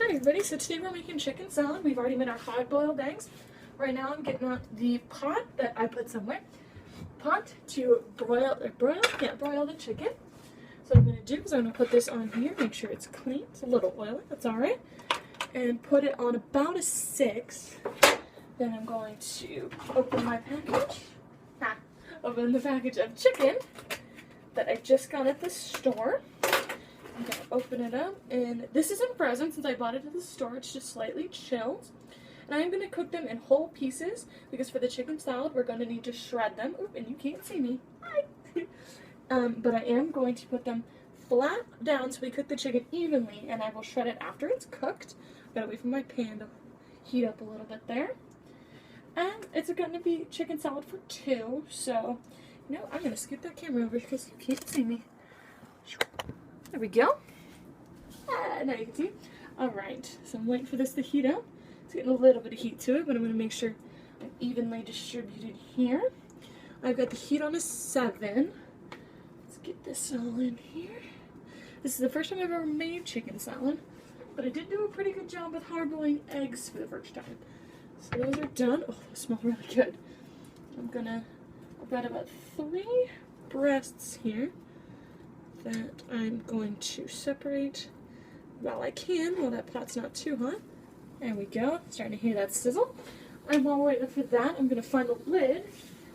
Hi everybody, so today we're making chicken salad. We've already made our hard boiled eggs. Right now I'm getting out the pot that I put somewhere. Pot to broil the chicken. So what I'm going to do is I'm going to put this on here, make sure it's clean. It's a little oily, that's alright. And put it on about a 6. Then I'm going to open my package. Open the package of chicken that I just got at the store. I'm going to open it up, and this isn't frozen since I bought it at the store. It's just slightly chilled. And I'm going to cook them in whole pieces because for the chicken salad we're going to need to shred them. Oop, and you can't see me. Hi. But I am going to put them flat down so we cook the chicken evenly, and I will shred it after it's cooked. I've got to wait for my pan to heat up a little bit there. And it's going to be chicken salad for 2, so, I'm going to scoot that camera over because you can't see me. There we go. Now you can see. Alright, so I'm waiting for this to heat up. It's getting a little bit of heat to it, but I'm going to make sure I'm evenly distributed here. I've got the heat on a 7. Let's get this all in here. This is the first time I've ever made chicken salad, but I did do a pretty good job with hard-boiling eggs for the first time. So those are done. Oh, they smell really good. I've got about 3 breasts here that I'm going to separate while I can, while that pot's not too hot. There we go. Starting to hear that sizzle. And while we're waiting for that, I'm going to find the lid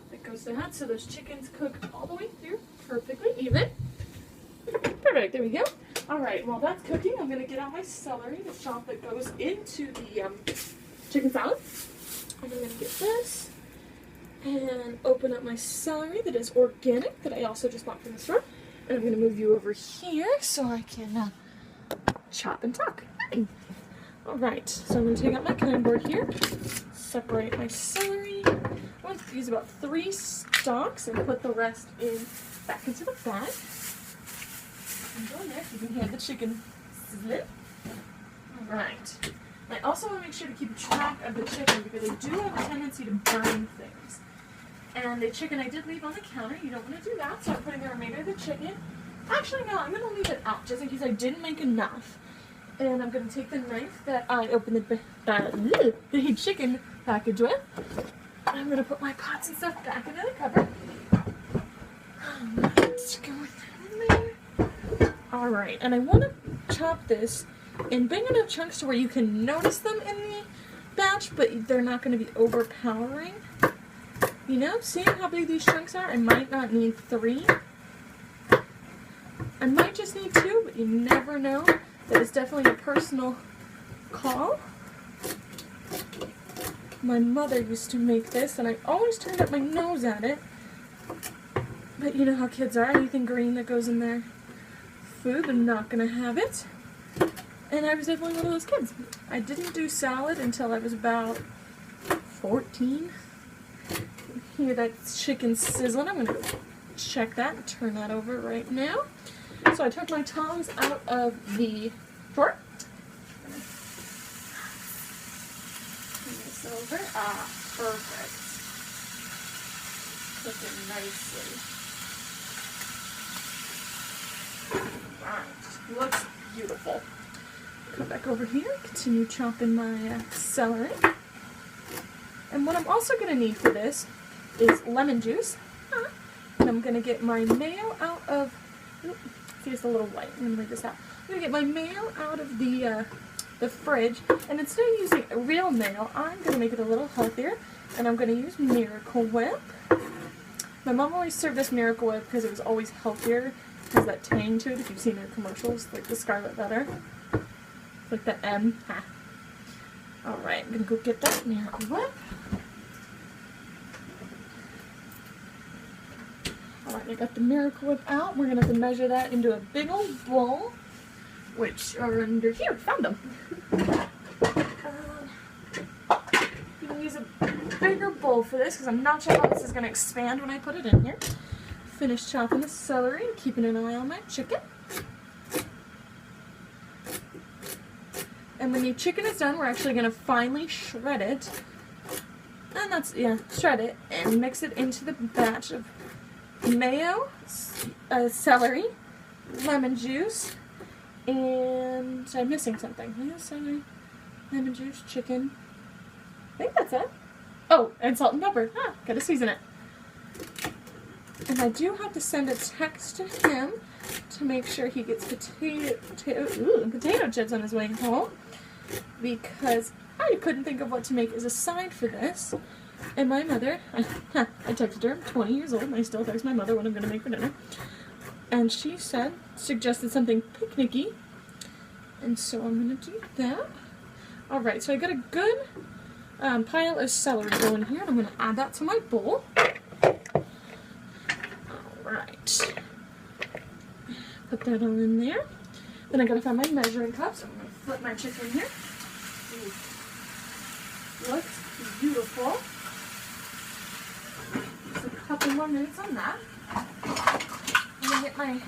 that goes to that so those chickens cook all the way through perfectly even. Perfect. There we go. Alright, while that's cooking, I'm going to get out my celery, the chop that goes into the chicken salad. And I'm going to get this and open up my celery that is organic that I also just bought from the store. And I'm going to move you over here so I can chop and talk. Alright, so I'm going to take out my cutting board here, separate my celery. I'm going to use about 3 stalks and put the rest back into the bag. And go next, you can hear the chicken sizzling. Alright. I also want to make sure to keep track of the chicken because they do have a tendency to burn things. And the chicken I did leave on the counter, you don't want to do that, so I'm putting the remainder of the chicken. Actually, no, I'm going to leave it out just in case I didn't make enough. And I'm going to take the knife that I opened the chicken package with. I'm going to put my pots and stuff back into the cupboard. Let's go with that in there. Alright, and I want to chop this in big enough chunks to where you can notice them in the batch, but they're not going to be overpowering. Seeing how big these chunks are, I might not need 3. I might just need 2, but you never know. That is definitely a personal call. My mother used to make this, and I always turned up my nose at it. But you know how kids are. Anything green that goes in their food, they're not going to have it. And I was definitely one of those kids. I didn't do salad until I was about 14. Hear that chicken sizzling. I'm going to go check that and turn that over right now. So I took my tongs out of the drawer. Turn this over. Perfect. Cooking nicely. Alright, looks beautiful. Come back over here, continue chopping my celery. And what I'm also going to need for this is lemon juice. And I'm going to get my mayo out of... See, it's a little white. I'm going to leave this out. I'm going to get my mayo out of the fridge. And instead of using real mayo, I'm going to make it a little healthier. And I'm going to use Miracle Whip. My mom always served us Miracle Whip because it was always healthier. It has that tang to it if you've seen her commercials, like the Scarlet Letter. Like the M. Alright, I'm going to go get that Miracle Whip. Alright, I got the Miracle Whip out. We're going to have to measure that into a big old bowl, which are under here. Found them. You can use a bigger bowl for this because I'm not sure how this is going to expand when I put it in here. Finished chopping the celery and keeping an eye on my chicken. And when the chicken is done, we're actually going to finely shred it. And that's, shred it and mix it into the batch of mayo, celery, lemon juice, And I'm missing something. Mayo, celery, lemon juice, chicken. I think that's it. Oh, and salt and pepper. Gotta season it. And I do have to send a text to him to make sure he gets potato chips on his way home, because I couldn't think of what to make as a side for this. And my mother, I texted her, I'm 20 years old, and I still text my mother what I'm going to make for dinner. And she suggested something picnicky. And so I'm going to do that. Alright, so I got a good pile of celery going here, and I'm going to add that to my bowl. Alright. Put that all in there. Then I got to find my measuring cup, so I'm going to flip my chicken here. Looks beautiful. Just a couple more minutes on that. I'm going to get my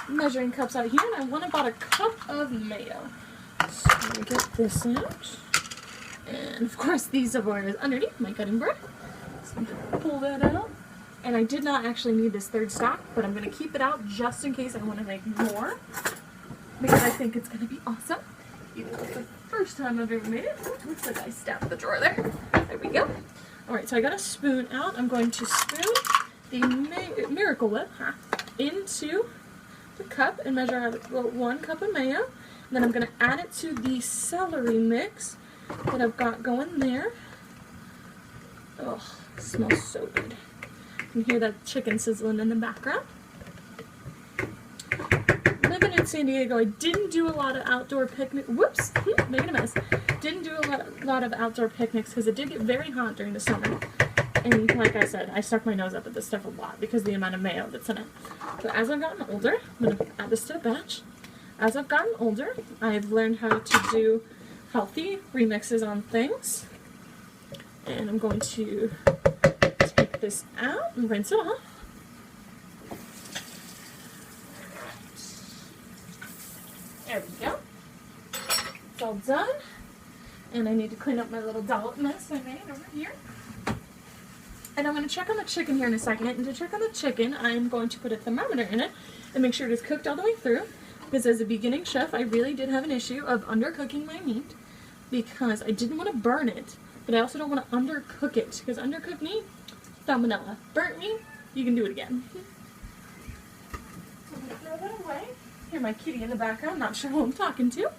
measuring cups out here, and I want about a cup of mayo. So I'm going to get this out. And of course these are underneath my cutting board. So I'm going to pull that out. And I did not actually need this third stack, but I'm going to keep it out just in case I want to make more, because I think it's going to be awesome. Even though it's the first time I've ever made it. Looks like I stabbed the drawer there. There we go. Alright, so I got a spoon out. I'm going to spoon the Miracle Whip into the cup and measure out 1 cup of mayo. And then I'm going to add it to the celery mix that I've got going there. Oh, it smells so good. You can hear that chicken sizzling in the background. Living in San Diego, I didn't do a lot of outdoor picnics. Whoops, making a mess. Didn't do a lot of outdoor picnics because it did get very hot during the summer. And like I said, I stuck my nose up at this stuff a lot because of the amount of mayo that's in it. But as I've gotten older, I'm going to add this to the batch. As I've gotten older, I've learned how to do healthy remixes on things. And I'm going to take this out and rinse it off. There we go. It's all done. And I need to clean up my little dollop mess I made over here. And I'm going to check on the chicken here in a second. And to check on the chicken, I'm going to put a thermometer in it and make sure it is cooked all the way through. Because as a beginning chef, I really did have an issue of undercooking my meat because I didn't want to burn it, but I also don't want to undercook it, because undercooked meat, salmonella. Burnt meat, you can do it again. I'm going to throw that away. Hear my kitty in the background, not sure who I'm talking to.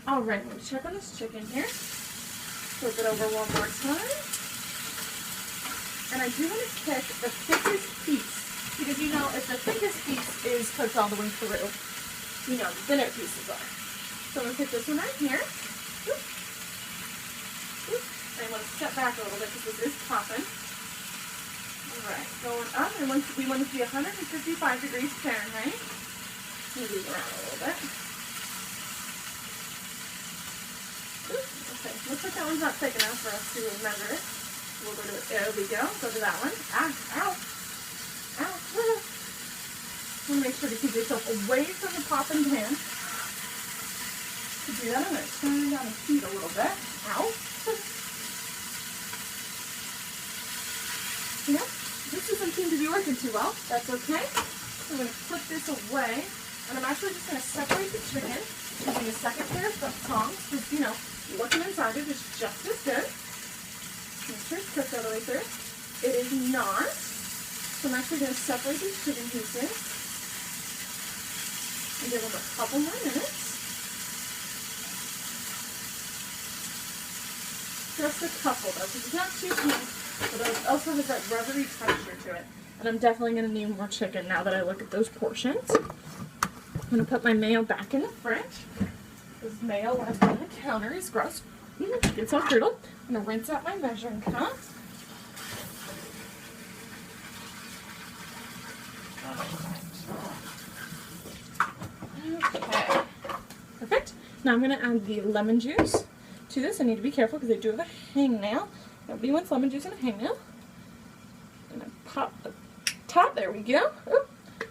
Alright, I'm going to check on this chicken here. Flip it over one more time. And I do want to pick the thickest piece, because you know, if the thickest piece is cooked all the way through, you know, the thinner pieces are. So I'm going to pick this one right here. Oop. Oop. And I want to step back a little bit because this is popping. Alright, going up. And we want it to be 155 degrees Fahrenheit. Move these around a little bit. Oop. Okay, looks like that one's not thick enough for us to measure it. We'll go to it. There we go. Go to that one. Ah, ow. Ow. I'm going to make sure to keep yourself away from the popping pan. To do that, I'm going to turn down the heat a little bit. Ow. You know, this doesn't seem to be working too well. That's okay. I'm going to put this away. And I'm actually just going to separate the chicken using a second pair of tongs. Because, you know, looking inside it is just as good. Make sure it's cooked all the way through. It is not. So I'm actually going to separate these chicken pieces. And give them a couple more minutes. Just a couple though, because it's not too pink, but it also has that rubbery texture to it. And I'm definitely going to need more chicken now that I look at those portions. I'm going to put my mayo back in the fridge. This mayo left on the counter is gross. It's all curdled. I'm going to rinse out my measuring cup. Okay. Perfect. Now I'm going to add the lemon juice to this. I need to be careful because I do have a hangnail. Nobody wants lemon juice and a hangnail. And I pop the top. There we go. Oh,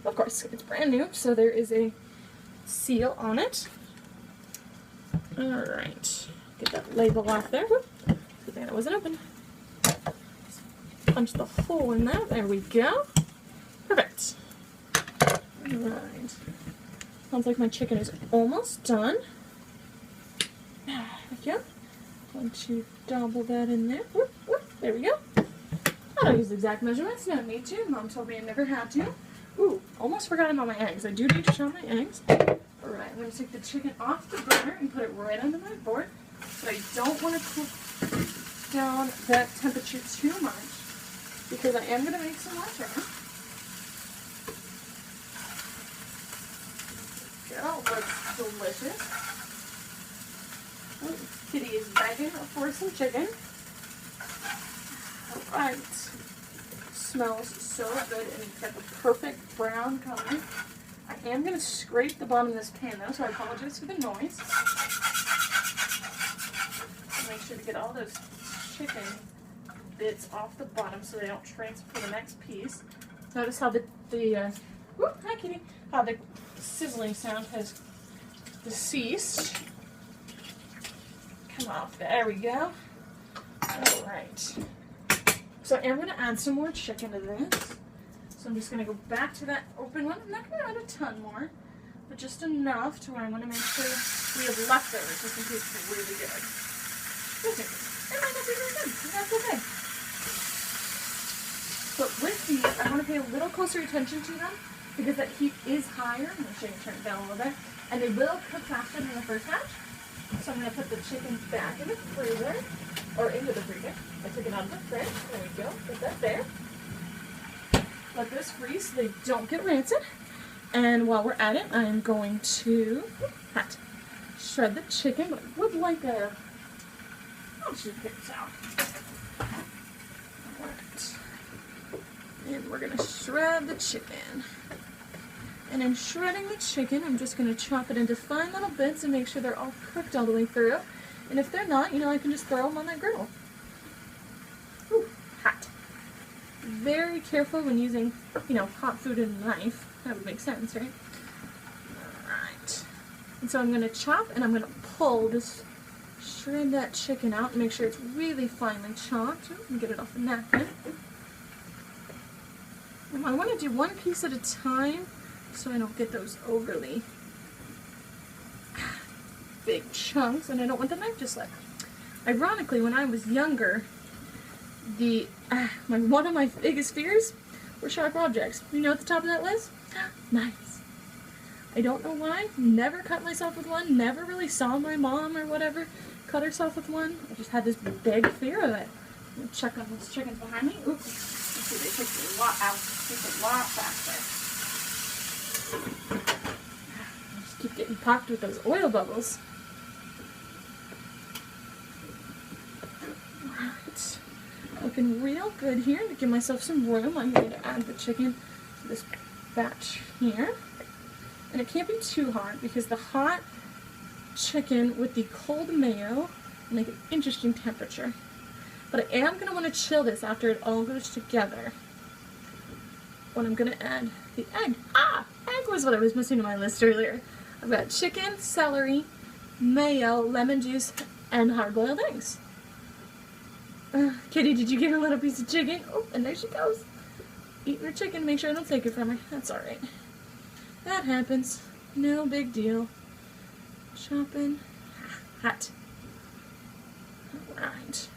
of course, it's brand new, so there is a seal on it. Alright. Get that label off there. Good thing that wasn't open. Punch the hole in that. There we go. Perfect. Alright. Sounds like my chicken is almost done. There we go. Going to double that in there. Whoop, whoop. There we go. I don't use exact measurements. No need to. Mom told me I never had to. Ooh, almost forgot about my eggs. I do need to chop my eggs. Alright, I'm going to take the chicken off the burner and put it right onto my board. But I don't want to cook down that temperature too much because I am going to make some more chicken. Go, looks delicious. Oh, Kitty is begging for some chicken. Alright. Smells so good and it's got the perfect brown color. I am going to scrape the bottom of this pan though, so I apologize for the noise. Make sure to get all those chicken bits off the bottom so they don't transfer to the next piece. Notice how whoop, hi Kitty, how the sizzling sound has deceased. Come off, there we go. Alright. So I am going to add some more chicken to this. So I'm just going to go back to that open one. I'm not going to add a ton more, but just enough to where I want to make sure we have leftovers just in case it's really good. Okay. It might not be very good, but that's okay. But with these, I want to pay a little closer attention to them because that heat is higher. I'm going to show you turn it down a little bit. And they will cook faster than the first batch. So I'm going to put the chicken back in the freezer, or into the freezer. I took it out of the fridge. There we go. Put that there. Let this freeze so they don't get rancid. And while we're at it, I'm going to shred the chicken, but I would like a... I'll just pick this out. Alright. And we're going to shred the chicken. And in shredding the chicken, I'm just going to chop it into fine little bits and make sure they're all cooked all the way through. And if they're not, I can just throw them on that griddle. Ooh, hot. Very careful when using, hot food and a knife. That would make sense, right? Alright. And so I'm going to chop and I'm going to pull this, shred that chicken out and make sure it's really finely chopped. And get it off the napkin. And I want to do one piece at a time so I don't get those overly big chunks and I don't want the knife to slip. Ironically, when I was younger, one of my biggest fears were sharp objects. You know at the top of that list? Knives. I don't know why. Never cut myself with one. Never really saw my mom or whatever cut herself with one. I just had this big fear of it. I'm going to check on those chickens behind me. Ooh, let's see, they take a lot out. Take a lot faster. I just keep getting popped with those oil bubbles. Alright. Looking real good here. To give myself some room, I'm going to add the chicken to this batch here. And it can't be too hot because the hot chicken with the cold mayo will make an interesting temperature. But I am going to want to chill this after it all goes together. When I'm going to add the egg. Egg was what I was missing in my list earlier. I've got chicken, celery, mayo, lemon juice, and hard-boiled eggs. Kitty, did you get a little piece of chicken? Oh, and there she goes. Eating her chicken. Make sure I don't take it from her. That's alright. That happens. No big deal. Chopping. Hot. Alright.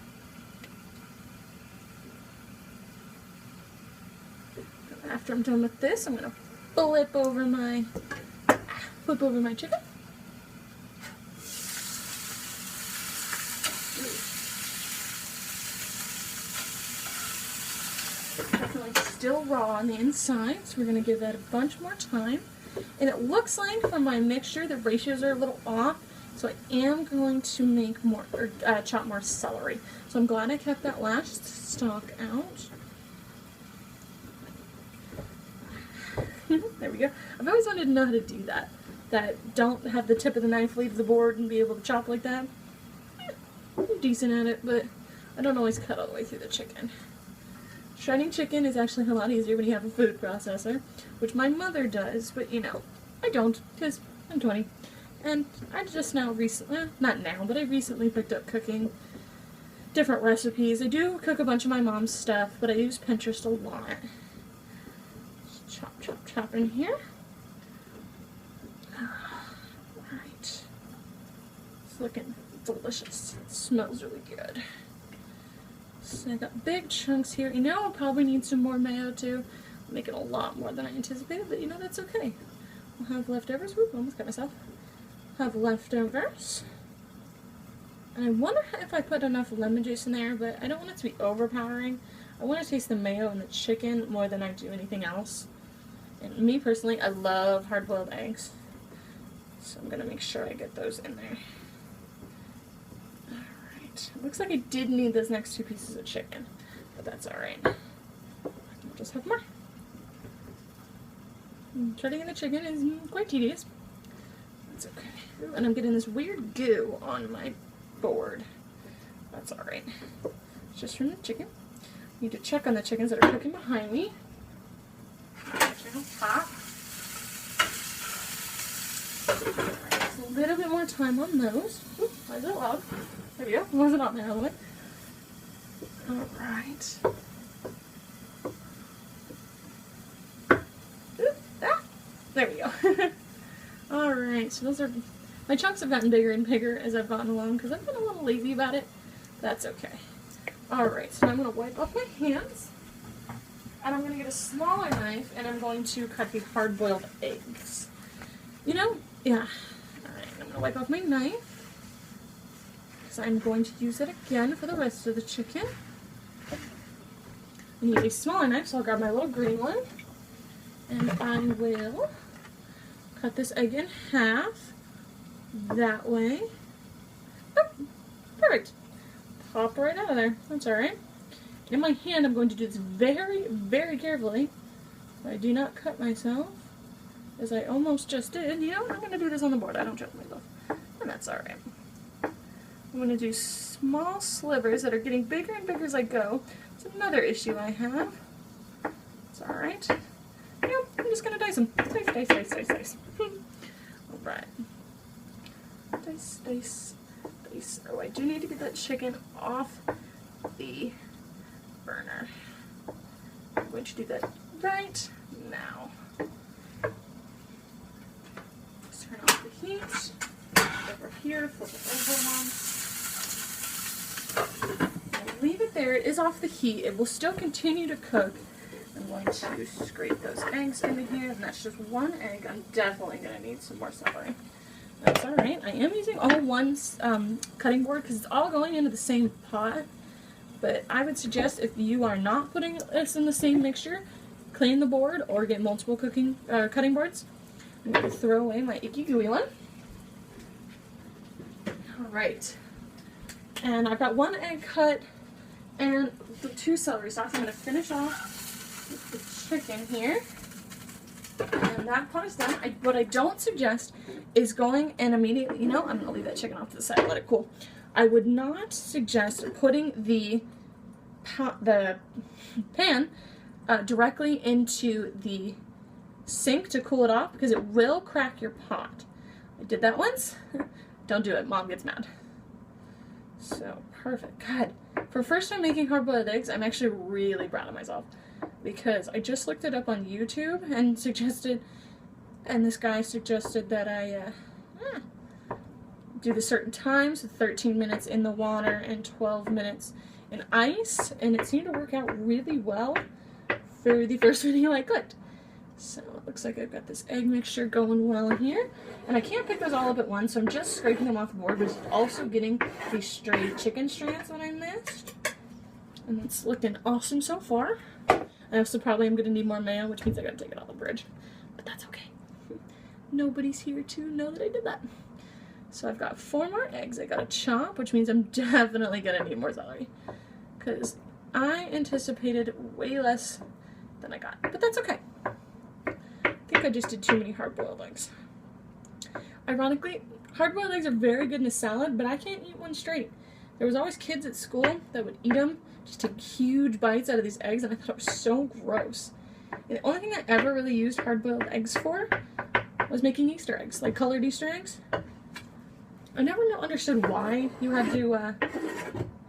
After I'm done with this, I'm going to flip over my chicken. Definitely still raw on the inside, so we're going to give that a bunch more time. And it looks like from my mixture the ratios are a little off, so I am going to make more, chop more celery. So I'm glad I kept that last stalk out. There we go. I've always wanted to know how to do that. That don't have the tip of the knife leave the board and be able to chop like that. I'm decent at it, but I don't always cut all the way through the chicken. Shredding chicken is actually a lot easier when you have a food processor, which my mother does, but I don't, because I'm 20. And I just now recently, not now, but I recently picked up cooking different recipes. I do cook a bunch of my mom's stuff, but I use Pinterest a lot. Chop, chop, chop in here. looking delicious. It smells really good. So I got big chunks here. You know, I'll probably need some more mayo too. I'm making a lot more than I anticipated, but you know, that's okay. We'll have leftovers. Whoop, almost got myself. Have leftovers. And I wonder if I put enough lemon juice in there, but I don't want it to be overpowering. I want to taste the mayo and the chicken more than I do anything else. And me personally, I love hard-boiled eggs. So I'm going to make sure I get those in there. Alright. Looks like I did need those next 2 pieces of chicken, but that's alright. We'll just have more. Shredding the chicken is quite tedious. That's okay. Ooh, and I'm getting this weird goo on my board. That's alright. It's just from the chicken. Need to check on the chickens that are cooking behind me. Hot. Right, a little bit more time on those. Ooh, why is that loud? There we go. Wasn't on there all the way. Alright. There we go. Alright, so those are... My chunks have gotten bigger and bigger as I've gotten along because I've been a little lazy about it. That's okay. Alright, so I'm going to wipe off my hands. And I'm going to get a smaller knife and I'm going to cut the hard-boiled eggs. You know, yeah. Alright, I'm going to wipe off my knife. Because I'm going to use it again for the rest of the chicken. I need a smaller knife, so I'll grab my little green one. And I will cut this egg in half. That way. Oh, perfect. Pop right out of there. That's alright. In my hand, I'm going to do this very, very carefully. I do not cut myself, as I almost just did. You know, I'm going to do this on the board. I don't trust myself. And that's alright. I'm going to do small slivers that are getting bigger and bigger as I go. It's another issue I have. It's alright. You know, I'm just going to dice them. Dice, dice, dice, dice, dice. Alright. Dice, dice, dice. Oh, I do need to get that chicken off the burner. I'm going to do that right now. Just turn off the heat. Over here, flip it over one. And leave it there. It is off the heat. It will still continue to cook. I'm going to scrape those eggs into here, and that's just one egg. I'm definitely going to need some more celery. That's alright. I am using all one cutting board because it's all going into the same pot. But I would suggest if you are not putting this in the same mixture, clean the board or get multiple cutting boards. I'm going to throw away my icky gooey one. Alright. And I've got one egg cut and the 2 celery stalks. I'm going to finish off with the chicken here. And that part is done. What I don't suggest is going and immediately, you know, I'm going to leave that chicken off to the side, let it cool. I would not suggest putting the pan directly into the sink to cool it off because it will crack your pot. I did that once. Don't do it. Mom gets mad. So, perfect. God, for first time making hard-boiled eggs, I'm actually really proud of myself because I just looked it up on YouTube and this guy suggested that I do the certain times, 13 minutes in the water and 12 minutes in ice, and it seemed to work out really well for the first video I cooked. So it looks like I've got this egg mixture going well here, and I can't pick those all up at once, so I'm just scraping them off the board, but also getting these stray chicken strands that I missed, and it's looking awesome so far. I also probably am going to need more mayo, which means I got to take it off the fridge, but that's okay. Nobody's here to know that I did that. So I've got 4 more eggs I gotta chop, which means I'm definitely gonna need more celery. Because I anticipated way less than I got. But that's okay. I think I just did too many hard-boiled eggs. Ironically, hard-boiled eggs are very good in a salad, but I can't eat one straight. There was always kids at school that would eat them, just take huge bites out of these eggs, and I thought it was so gross. And the only thing I ever really used hard-boiled eggs for was making Easter eggs, like colored Easter eggs. I never understood why you had to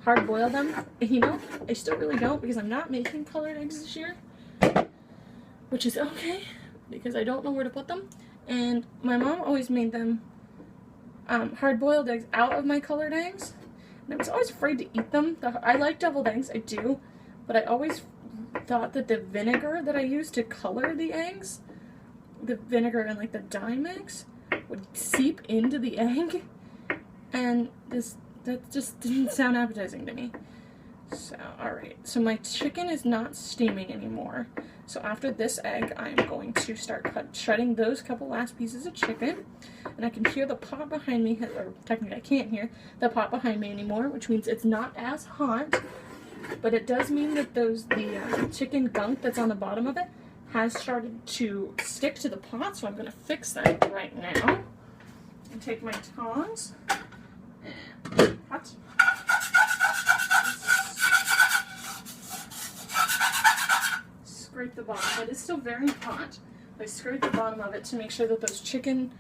hard boil them. You know, I still really don't because I'm not making colored eggs this year, which is okay because I don't know where to put them. And my mom always made them hard-boiled eggs out of my colored eggs. And I was always afraid to eat them. I like deviled eggs, I do, but I always thought that the vinegar that I used to color the eggs, the vinegar and like the dye mix, would seep into the egg, and that just didn't sound appetizing to me. So, alright, so my chicken is not steaming anymore. So after this egg, I'm going to start shredding those couple last pieces of chicken. And I can hear the pot behind me, or technically I can't hear the pot behind me anymore, which means it's not as hot. But it does mean that the chicken gunk that's on the bottom of it has started to stick to the pot, so I'm going to fix that right now. And take my tongs and cut. Scrape the bottom, but it's still very hot. I scrape the bottom of it to make sure that those chicken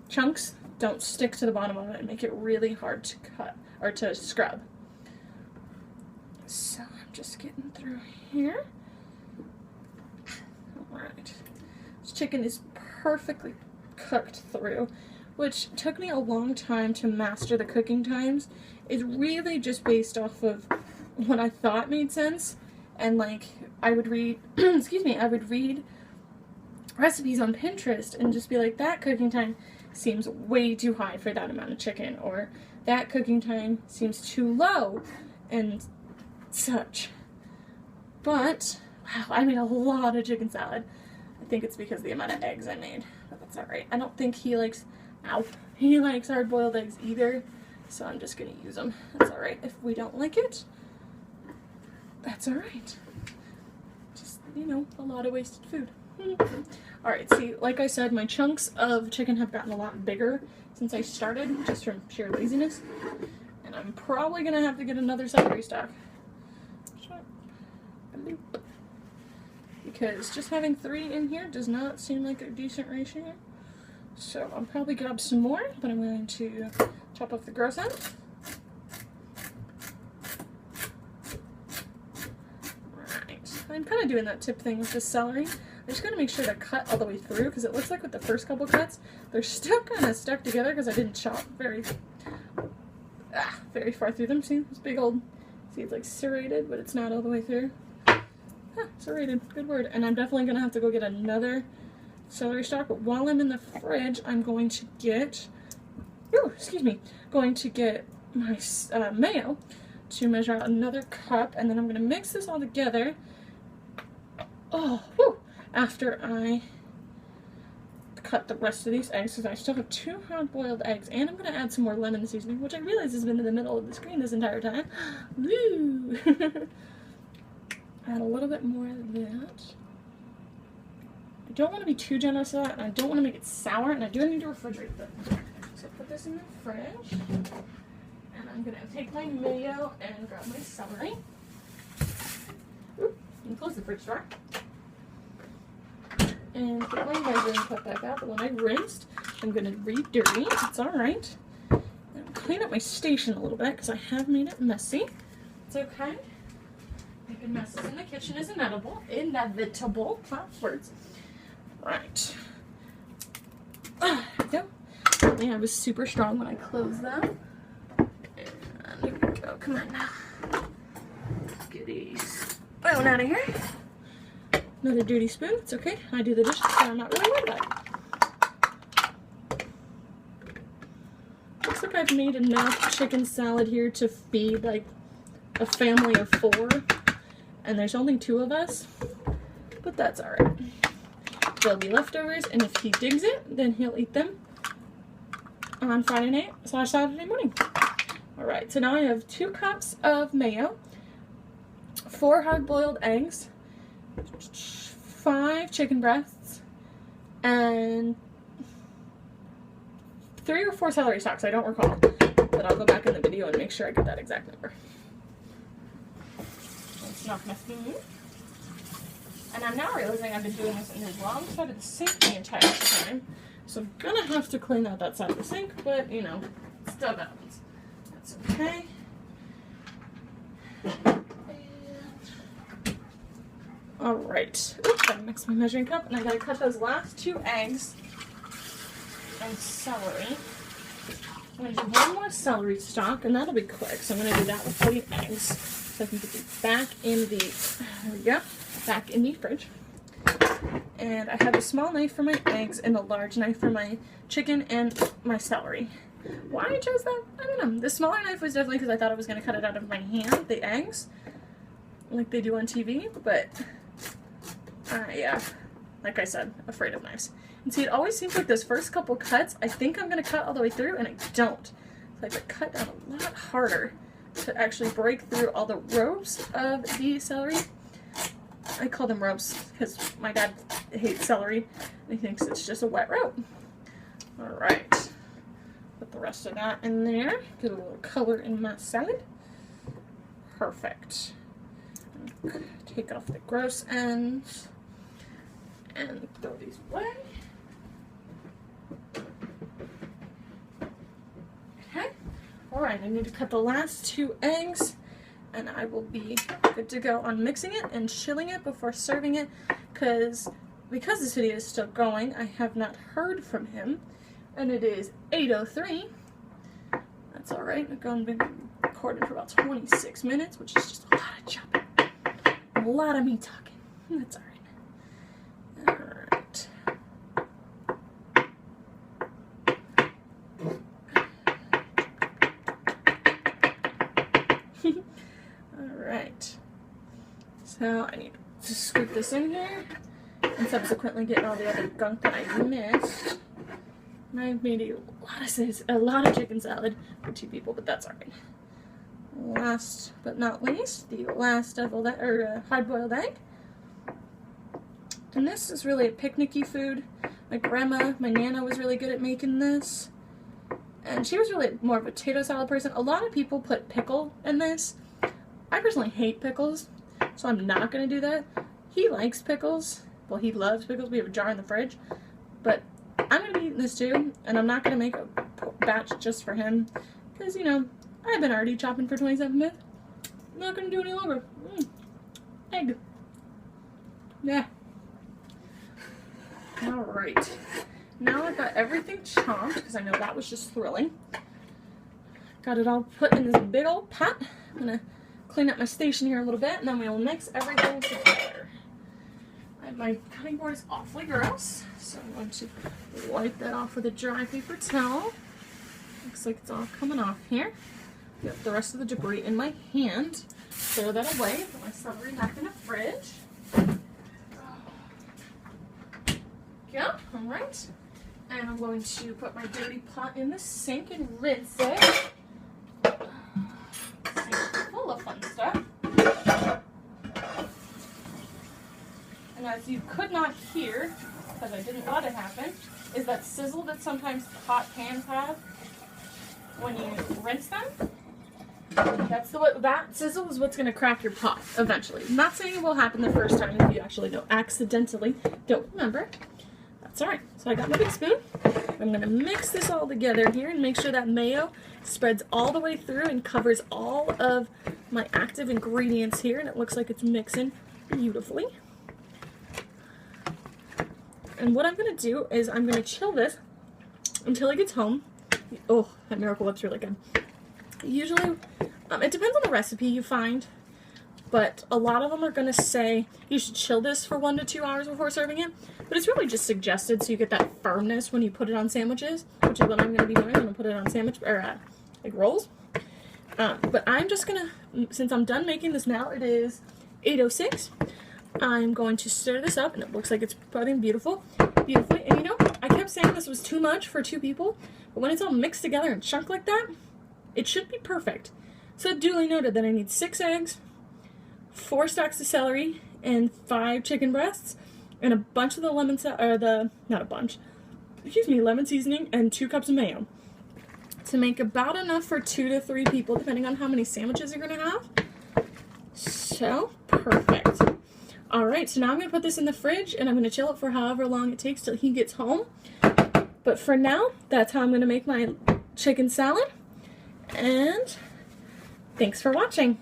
chunks don't stick to the bottom of it and make it really hard to cut or to scrub. So I'm just getting through here. Alright. This chicken is perfectly cooked through, which took me a long time to master the cooking times. It's really just based off of what I thought made sense. And like, I would read, excuse me, I would read recipes on Pinterest and just be like, that cooking time seems way too high for that amount of chicken, or that cooking time seems too low, and such. But, wow, I made a lot of chicken salad. I think it's because of the amount of eggs I made, but that's alright. I don't think he likes hard-boiled eggs either, so I'm just gonna use them. That's alright. If we don't like it, that's alright. Just, you know, a lot of wasted food. Alright, see, like I said, my chunks of chicken have gotten a lot bigger since I started, just from sheer laziness. And I'm probably going to have to get another celery stalk. Because just having 3 in here does not seem like a decent ratio. So I'll probably grab some more, but I'm going to chop off the gross end. I'm kind of doing that tip thing with the celery. I just gotta make sure to cut all the way through, because it looks like with the first couple cuts, they're still kind of stuck together because I didn't chop very far through them. See, this big old, see, it's like serrated, but it's not all the way through. Serrated, good word. And I'm definitely gonna have to go get another celery stalk, but while I'm in the fridge, I'm going to get, going to get my mayo to measure out another cup, and then I'm gonna mix this all together. Oh, whew, after I cut the rest of these eggs, because I still have 2 hard-boiled eggs, and I'm going to add some more lemon seasoning, which I realize has been in the middle of the screen this entire time. Woo! Add a little bit more of that. I don't want to be too generous with that, and I don't want to make it sour, and I do need to refrigerate them. So put this in the fridge, and I'm going to take my mayo and grab my celery. Ooh, and close the fridge door. And put my measuring cup back out. The one I rinsed, I'm going to re-dirty. It's alright. And clean up my station a little bit because I have made it messy. It's okay. Making messes in the kitchen is inevitable. Words. Right. There we go. Yeah, I was super strong when I closed that. And here we go. Come on now. Get these bone out of here. Another dirty spoon. It's okay. I do the dishes, so I'm not really worried about it. Looks like I've made enough chicken salad here to feed like a family of 4, and there's only 2 of us, but that's alright. There'll be leftovers, and if he digs it, then he'll eat them on Friday night / Saturday morning. Alright, so now I have 2 cups of mayo, 4 hard-boiled eggs, 5 chicken breasts, and 3 or 4 celery stalks. I don't recall, but I'll go back in the video and make sure I get that exact number. Let's knock my spoon. And I'm now realizing I've been doing this in the wrong side of the sink the entire time, so I'm gonna have to clean out that side of the sink, but you know, it still happens. That's okay. Alright, gotta mix my measuring cup, and I gotta cut those last 2 eggs and celery I'm going to do one more celery stalk, and that'll be quick. So I'm going to do that with the eggs. So I can put these back in the, there we go, back in the fridge. And I have a small knife for my eggs and a large knife for my chicken and my celery. Why I chose that, I don't know. The smaller knife was definitely because I thought I was going to cut it out of my hand, the eggs, like they do on TV, but yeah, like I said, afraid of knives. And see, it always seems like those first couple cuts, I think I'm going to cut all the way through, and I don't. So I have to cut down a lot harder to actually break through all the ropes of the celery. I call them ropes because my dad hates celery and he thinks it's just a wet rope. Alright. Put the rest of that in there. Get a little color in my salad. Perfect. Take off the gross ends and throw these away. Okay. Alright, I need to cut the last 2 eggs and I will be good to go on mixing it and chilling it before serving it because this video is still going, I have not heard from him. And it is 8:03. That's alright. I've been recording for about 26 minutes, which is just a lot of chopping. A lot of me talking. That's alright. Alright. Alright. So I need to scoop this in here and subsequently get all the other gunk that I missed. I've made a lot of chicken salad for 2 people, but that's alright. Last but not least, the last deviled hard-boiled egg. And this is really a picnicky food. My grandma, my nana was really good at making this. And she was really more of a potato salad person. A lot of people put pickle in this. I personally hate pickles, so I'm not going to do that. He likes pickles. Well, he loves pickles. We have a jar in the fridge. But I'm going to be eating this too, and I'm not going to make a batch just for him, because, you know, I've been already chopping for 27 minutes. I'm not going to do any longer. Egg. Yeah. Alright. Now I've got everything chopped, because I know that was just thrilling. Got it all put in this big old pot. I'm going to clean up my station here a little bit, and then we'll mix everything together. My cutting board is awfully gross, so I'm going to wipe that off with a dry paper towel. Looks like it's all coming off here. Get the rest of the debris in my hand. Throw that away. Put my celery back in the fridge. Yeah, alright. And I'm going to put my dirty pot in the sink and rinse it. Sink's full of fun stuff. And as you could not hear, because I didn't let it happen, is that sizzle that sometimes hot pans have when you rinse them. That sizzle is what's going to crack your pot eventually. I'm not saying it will happen the first time if you actually accidentally don't remember. That's alright. So I got my big spoon. I'm going to mix this all together here and make sure that mayo spreads all the way through and covers all of my active ingredients here, and it looks like it's mixing beautifully. And what I'm going to do is I'm going to chill this until he gets home. Oh, that Miracle Whip's really good. Usually, it depends on the recipe you find, but a lot of them are going to say you should chill this for 1 to 2 hours before serving it. But it's really just suggested so you get that firmness when you put it on sandwiches, which is what I'm going to be doing. I'm going to put it on like rolls. But I'm just going to, since I'm done making this now, it is 8:06. I'm going to stir this up, and it looks like it's putting beautifully. And you know, I kept saying this was too much for 2 people, but when it's all mixed together and chunked like that, it should be perfect. So duly noted that I need 6 eggs, 4 stalks of celery, and 5 chicken breasts, and a bunch of the lemon seasoning, and 2 cups of mayo. To make about enough for 2 to 3 people, depending on how many sandwiches you're going to have. So, perfect. Alright, so now I'm going to put this in the fridge, and I'm going to chill it for however long it takes till he gets home. But for now, that's how I'm going to make my chicken salad. And thanks for watching.